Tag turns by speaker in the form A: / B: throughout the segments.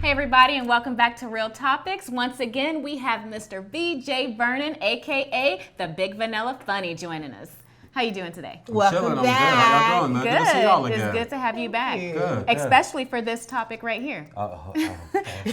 A: Hey everybody, and welcome back to Real Topics. Once again, we have Mr. BJ Vernon, aka the Big Vanilla Funny, joining us. How you doing today?
B: Welcome
C: I'm
B: back.
C: good. How y'all doing, man?
A: Good.
C: Good to see y'all again.
A: It's good to have you back.
C: Good.
A: Especially for this topic right here.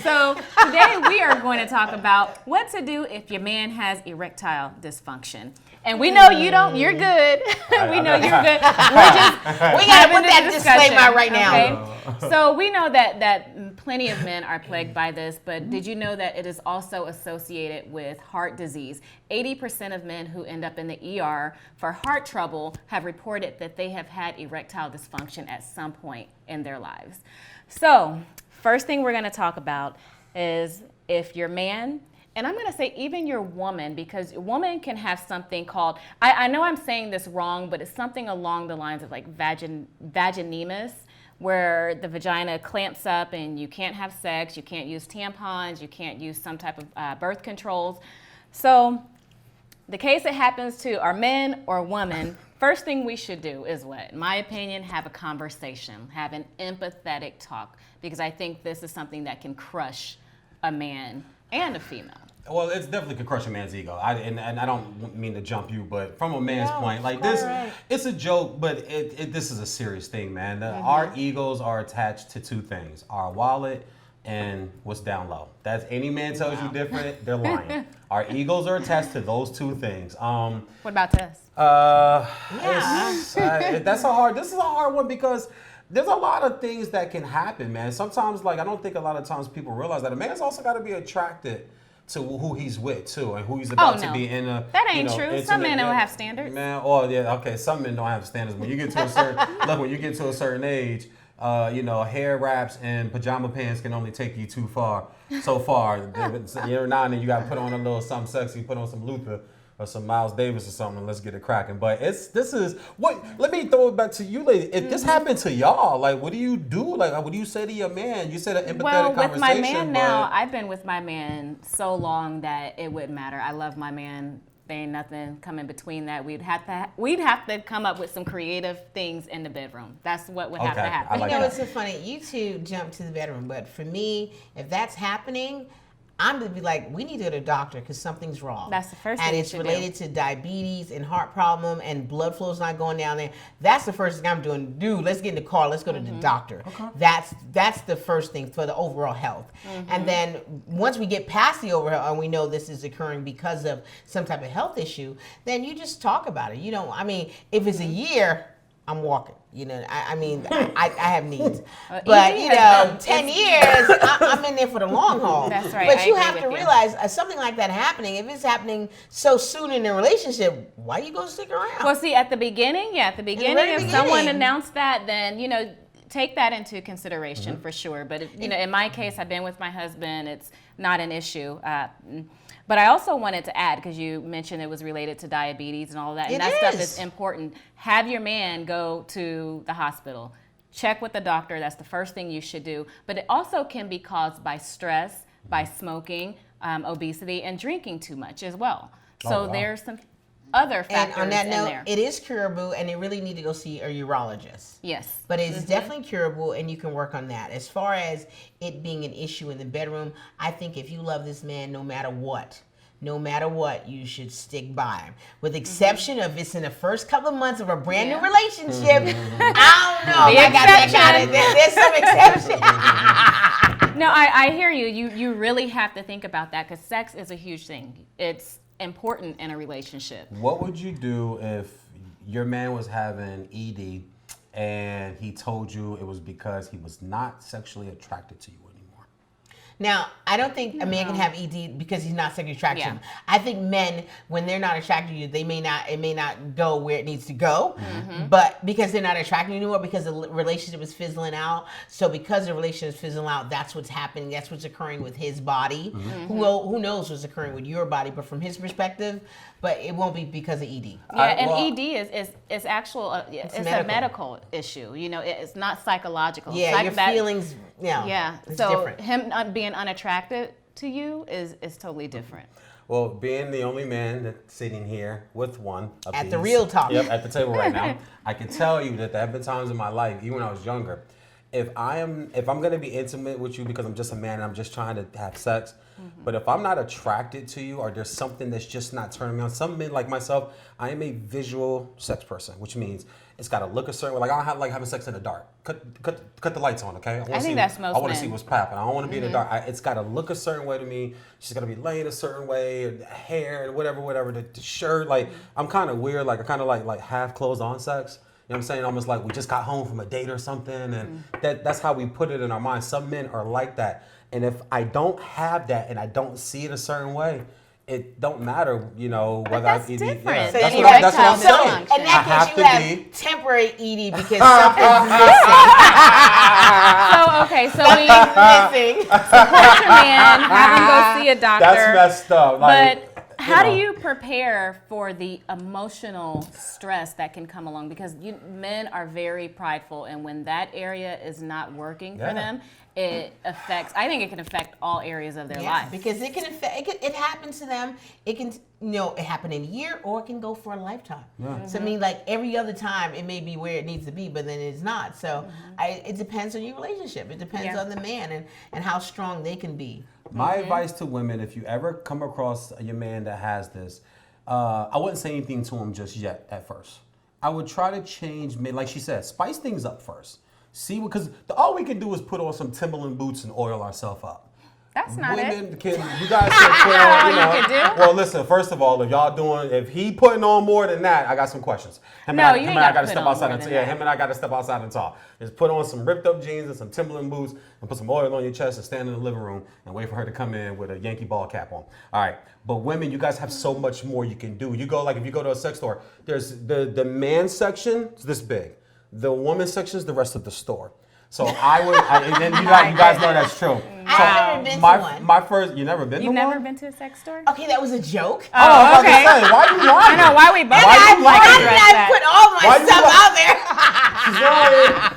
A: So today we are going to talk about what to do if your man has erectile dysfunction. And we know you don't. You're good. We know you're good.
B: We gotta put that disclaimer right now.
A: Okay? So we know that plenty of men are plagued by this, but did you know that it is also associated with heart disease? 80% of men who end up in the ER for heart trouble have reported that they have had erectile dysfunction at some point in their lives. So first thing we're going to talk about is if your man, and I'm going to say even your woman, because a woman can have something called, I know I'm saying this wrong, but it's something along the lines of like vaginemus, where the vagina clamps up and you can't have sex, you can't use tampons, you can't use some type of birth controls. So the case that happens to our men or women, first thing we should do is what? In my opinion, have a conversation, have an empathetic talk, because I think this is something that can crush a man and a female.
C: Well, it's definitely could crush a man's ego. And I don't mean to jump you, but from a man's point, like this, it's a joke, but this is a serious thing, man. Our egos are attached to two things: our wallet and what's down low. That's any man tells you different, they're lying. Our egos are attached to those two things.
A: What about us?
C: This is a hard one because there's a lot of things that can happen, man. Sometimes, like, I don't think a lot of times people realize that a man's also got to be attracted to who he's with too, and who he's about to be in a.
A: That ain't true. Some men don't have standards.
C: Man, okay. Some men don't have standards. When you get to a certain when you get to a certain age, hair wraps and pajama pants can only take you so far. You're not, and you got to put on a little something sexy, put on some Luther or some Miles Davis or something, and let's get it cracking. But let me throw it back to you, lady. If this happened to y'all, like, what do you do? Like, what do you say to your man? You said an empathetic conversation.
A: Well, with my man now, I've been with my man so long that it wouldn't matter. I love my man. There ain't nothing coming between that. We'd have to come up with some creative things in the bedroom. That's what would have to happen.
B: It's so funny. You two jump to the bedroom, but for me, if that's happening, I'm going to be like, we need to go to the doctor because something's wrong.
A: That's the first thing.
B: And it's related to diabetes and heart problem and blood flow's not going down there. That's the first thing I'm doing. Dude, let's get in the car. Let's go to the doctor. Okay. That's the first thing for the overall health. And then once we get past the overall health and we know this is occurring because of some type of health issue, then you just talk about it. If it's a year, I'm walking. I have needs. But, 10 years, I'm in there for the long haul.
A: That's right.
B: But you have to realize something like that happening, if it's happening so soon in the relationship, why you gonna stick around?
A: Well, see, at the beginning, if someone announced that, then, take that into consideration for sure. But, in my case, I've been with my husband. It's not an issue. But I also wanted to add, because you mentioned it was related to diabetes and all of that, and that stuff is important. Have your man go to the hospital. Check with the doctor. That's the first thing you should do. But it also can be caused by stress, by smoking, obesity, and drinking too much as well. So there's some other factors
B: and on that
A: in
B: note,
A: there.
B: It is curable, and they really need to go see a urologist.
A: Yes.
B: But it's definitely curable, and you can work on that. As far as it being an issue in the bedroom, I think if you love this man, no matter what, you should stick by him. With exception of it's in the first couple of months of a brand new relationship. I don't know. I got that kind of. There's some exception.
A: No, I hear you. You really have to think about that because sex is a huge thing. It's important in a relationship.
C: What would you do if your man was having ED and he told you it was because he was not sexually attracted to you anymore?
B: Now, I don't think a man can have ED because he's not sexually attracted to him. I think men, when they're not attracted to you, it may not go where it needs to go, but because they're not attracted anymore, because the relationship is fizzling out. So because the relationship is fizzling out, that's what's happening. That's what's occurring with his body. Who knows what's occurring with your body, but from his perspective, but it won't be because of ED.
A: ED is actual. It's a medical issue. It's not psychological.
B: Yeah, your feelings.
A: Yeah.
B: It's
A: so
B: different.
A: Him being unattracted to you is totally different.
C: Well, being the only man that's sitting here with one of
B: at
C: these,
B: the real talk.
C: Yep, at the table right now, I can tell you that there have been times in my life, even when I was younger, if I'm gonna be intimate with you because I'm just a man and I'm just trying to have sex, but if I'm not attracted to you or there's something that's just not turning me on, some men like myself, I am a visual sex person, which means it's got to look a certain way. Like I don't like having sex in the dark. Cut the lights on, okay?
A: I think that's most
C: I want to
A: men.
C: see what's popping. I don't want to be in the dark. It's got to look a certain way to me. She's got to be laying a certain way, hair and whatever. The shirt, like I'm kind of weird. Like I kind of like half clothes on sex. You know what I'm saying? Almost like we just got home from a date or something, and that's how we put it in our minds. Some men are like that, and if I don't have that and I don't see it a certain way, it don't matter, you know, whether
A: that's
C: I
A: different.
B: So
C: that's
B: you
C: what
B: have
C: I'm saying.
B: in that
C: I
B: case, you
C: have
B: have
C: to be.
B: temporary ED because something's missing.
A: So we
B: Missing.
A: support your man, have him go see a doctor.
C: That's messed up. Like,
A: But how do you prepare for the emotional stress that can come along? Because men are very prideful, and when that area is not working for them, it affects. I think it can affect all areas of their life.
B: Because it can affect. It happens to them. It can, it happen in a year, or it can go for a lifetime. Yeah. So I mean, like every other time, it may be where it needs to be, but then it's not. So it depends on your relationship. It depends on the man and how strong they can be.
C: My advice to women, if you ever come across your man that has this, I wouldn't say anything to him just yet at first. I would try to change, like she said, spice things up first. See, because all we can do is put on some Timberland boots and oil ourselves up.
A: That's not
C: Women
A: it.
C: you guys can put on,
A: You can do?
C: Well, listen, first of all, if he putting on more than that, I got some questions. Him and I got to step outside and him and I got to step outside and talk. Just put on some ripped up jeans and some Timberland boots and put some oil on your chest and stand in the living room and wait for her to come in with a Yankee ball cap on. All right. But women, you guys have so much more you can do. You go, like if you go to a sex store, there's the man section is this big. The woman section is the rest of the store. So and then you guys know that's true.
B: I've never been to one.
C: My first, you never been
A: You've
C: to one?
A: never been to a sex store?
B: Okay, that was a joke.
C: Oh, okay. Why you lying?
A: I know why we both
B: Why
A: like to
B: did
A: address
B: I
A: that.
B: put all my
C: Why you
B: stuff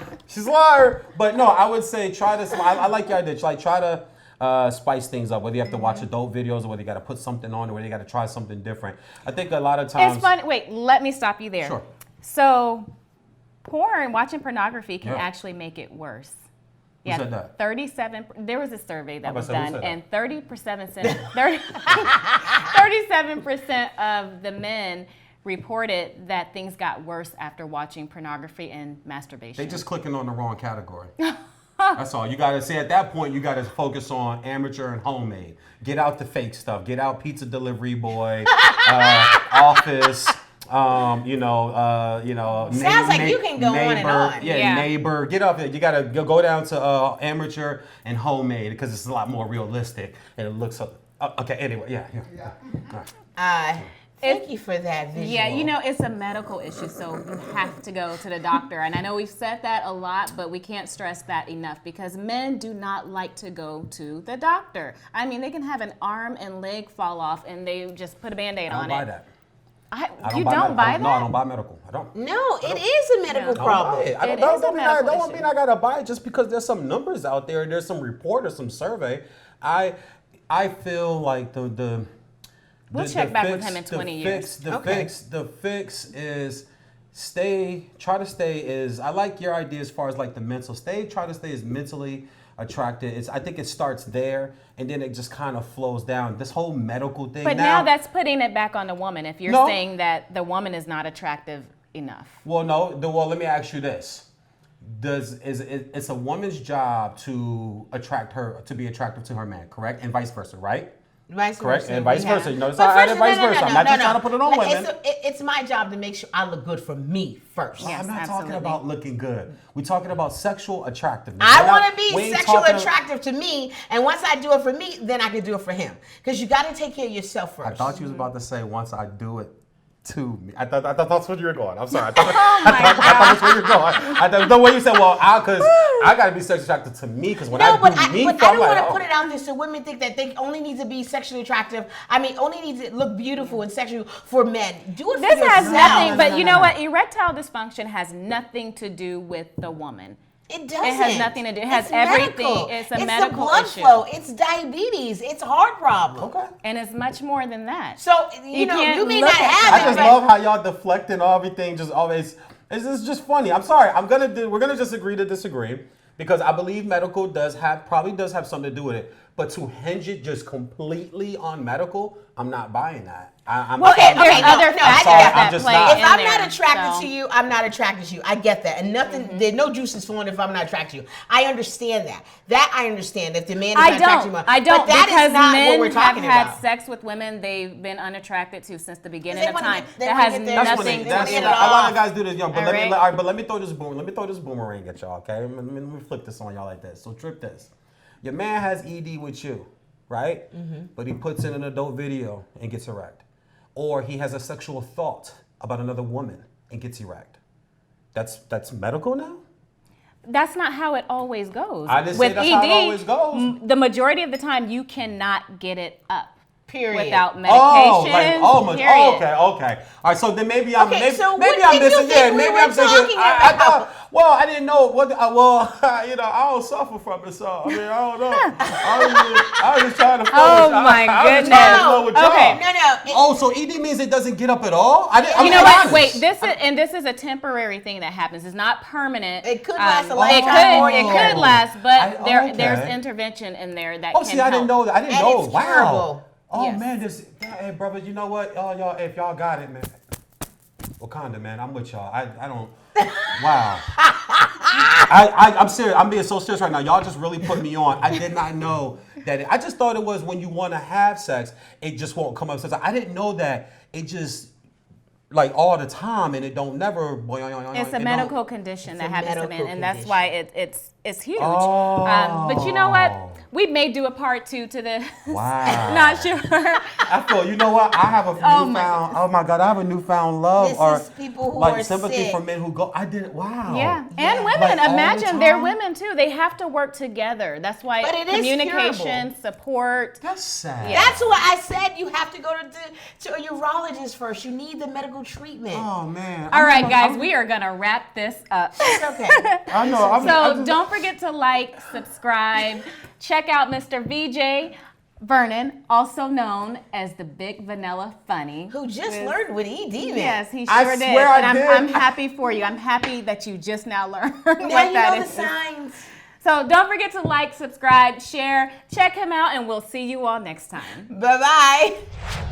B: out there?
C: She's lying. But no, I would say try this. I like your idea. Like try to spice things up. Whether you have to watch adult videos or whether you got to put something on or whether you got to try something different. I think a lot of times.
A: It's fun. Wait, let me stop you there.
C: Sure.
A: So, watching pornorgraphy can actually make it worse.
C: Who said that?
A: 37. There was a survey that was done, and 37% of the men reported that things got worse after watching pornography and masturbation.
C: They just clicking on the wrong category. That's all. You got to say at that point, you got to focus on amateur and homemade. Get out the fake stuff. Get out pizza delivery boy, office. Sounds
B: like you can go on and on.
C: Yeah, neighbor. Get up there. You gotta go down to amateur and homemade because it's a lot more realistic and it looks. Okay. Anyway, yeah.
B: Thank you for that visual.
A: Yeah, it's a medical issue, so you have to go to the doctor. And I know we've said that a lot, but we can't stress that enough because men do not like to go to the doctor. I mean, they can have an arm and leg fall off and they just put a Band-Aid on it.
C: I don't buy that.
A: You don't buy that?
C: No, I don't buy medical. I don't.
B: No, it is a medical problem.
C: Don't mean I gotta buy it just because there's some numbers out there. There's some report or some survey. I feel like
A: We'll check back with him in 20 years.
C: The fix is I like your idea as far as like the mental try to stay as mentally attracted. I think it starts there and then it just kind of flows down. This whole medical thing.
A: But now that's putting it back on the woman if you're saying that the woman is not attractive enough.
C: Well, no. Let me ask you this. It's a woman's job to be attractive to her man, correct? And vice versa, right?
B: Vice
C: Correct,
B: versa.
C: and vice versa. You know, it's
B: But
C: not
B: first,
C: vice versa. I'm not just trying to put it on women.
B: It's my job to make sure I look good for me first.
A: Yes,
C: I'm not
A: absolutely.
C: talking about looking good. We're talking about sexual attractiveness.
B: I want to be sexually attractive to me, and once I do it for me, then I can do it for him. Because you got to take care of yourself first.
C: I thought you was about to say once I do it to me. I thought that's where you were going. I'm sorry. I thought that's where you were going. The way you said, because I got to be sexually attracted to me. Because when I don't want to
B: put it out there so women think that they only need to be sexually attractive. Only need to look beautiful and sexual for men. Do it for yourself.
A: This has nothing, but you know what? Erectile dysfunction has nothing to do with the woman.
B: It doesn't.
A: It has nothing to do. It has everything.
B: Medical.
A: It's a medical
B: blood
A: issue.
B: flow. It's diabetes. It's heart problem.
C: Okay.
A: And it's much more than that.
B: So you
A: can't
B: may
A: look
B: not
A: at
B: have
C: I
B: it.
C: just
B: but
C: love how y'all deflecting everything. Just always. It's just funny. I'm sorry. We're gonna disagree to disagree. because I believe medical probably does have something to do with it. But to hinge it just completely on medical, I'm not buying that. I'm
A: Well,
B: Okay,
A: there's
B: okay, no,
A: other
B: no, I
A: factors
B: get it.
A: that
C: I'm just
A: play
C: not.
A: in
B: If I'm
A: there,
B: not attracted
A: so.
B: to you, I'm not attracted to you. I get that. And nothing, there's no juice is flowing if I'm not attracted to you. I understand that. That I understand. If the man is not attracted to you.
A: I don't,
B: But that
A: because
B: is not
A: men
B: what we're
A: have
B: talking
A: had
B: about.
A: sex with women they've been unattracted to since the beginning
B: They
A: of
B: wanna
A: time.
B: get- they
A: That
B: wanna
A: has
B: get their-
C: That's when
A: nothing
C: they,
A: to
C: that's
A: do
B: get
C: when
B: it
C: a lot
B: off.
C: of guys do this, yo. But
A: All right.
C: but let me throw this boomerang at y'all, okay? Let me flip this on y'all like this. So trip this. Your man has ED with you, right?
B: Mm-hmm.
C: But he puts in an adult video and gets erect, or he has a sexual thought about another woman and gets erect. That's medical now.
A: That's not how it always goes.
C: I didn't say
A: With
C: that's
A: ED,
C: how it always goes.
A: The majority of the time, you cannot get it up.
B: Period.
A: Without medication. Period.
C: Okay. All right, so then maybe I'm
B: Okay,
C: maybe,
B: so
C: maybe
B: what
C: I'm
B: did you
C: missing.
B: think
C: Yeah,
B: we
C: maybe
B: were
C: I'm thinking.
B: talking
C: I
B: about?
C: thought. Well, I didn't know what. I don't suffer from it, so I mean, I don't know. I was just trying to. Flow
A: Oh
C: with y'all.
A: my
C: I was just trying to flow with y'all.
A: goodness.
B: No, no.
C: Oh, so ED means it doesn't get up at all? I'm
A: You know
C: being
A: what?
C: honest.
A: Wait, this is a temporary thing that happens. It's not permanent.
B: It could last a
A: It
B: lifetime or
A: could,
B: a
A: it
B: year.
A: could last, but
C: Okay.
A: there's intervention in there that
C: Oh,
A: can
C: see, I didn't
A: help.
C: know that. I didn't
B: And
C: know.
B: it's
C: Wow.
B: curable.
C: Oh
A: Yes.
C: man, hey brother, you know what? Y'all, if y'all got it, man. Wakanda, man, I'm with y'all. I don't. Wow. I'm serious. I'm being so serious right now. Y'all just really put me on. I did not know that. I just thought it was when you want to have sex, it just won't come up. So I didn't know that it just like all the time and it don't never.
A: It's a medical condition that
B: a
A: happens to men,
B: medical
A: and that's
B: condition.
A: why it's huge.
C: Oh.
A: But you know what? We may do a part 2 to this.
C: Wow.
A: Not sure.
C: I feel, you know what? I have a newfound, oh my God, I have a newfound love
B: This
C: or
B: is people who
C: like
B: are
C: sympathy
B: sick.
C: for men who go, wow.
A: Yeah, and
B: Yeah.
A: women.
C: Like, all the
A: Imagine they're
C: time?
A: women too. They have to work together. That's why
B: But it is
A: communication,
B: curable.
A: support.
C: That's sad.
A: Yeah.
B: That's why I said you have to go to a urologist first. You need the medical treatment.
C: Oh man.
A: All right, guys, we are gonna wrap this up.
B: It's okay.
C: I know.
A: So don't forget to like, subscribe, check out Mr. VJ Vernon, also known as the Big Vanilla Funny.
B: Who just learned what ED meant.
A: Yes, he
C: I
A: sure did.
C: swear I
A: And
C: did.
A: I'm happy for you. I'm happy that you just now learned
B: Now
A: what
B: you
A: that
B: know
A: is.
B: the signs.
A: So don't forget to like, subscribe, share, check him out, and we'll see you all next time.
B: Bye-bye.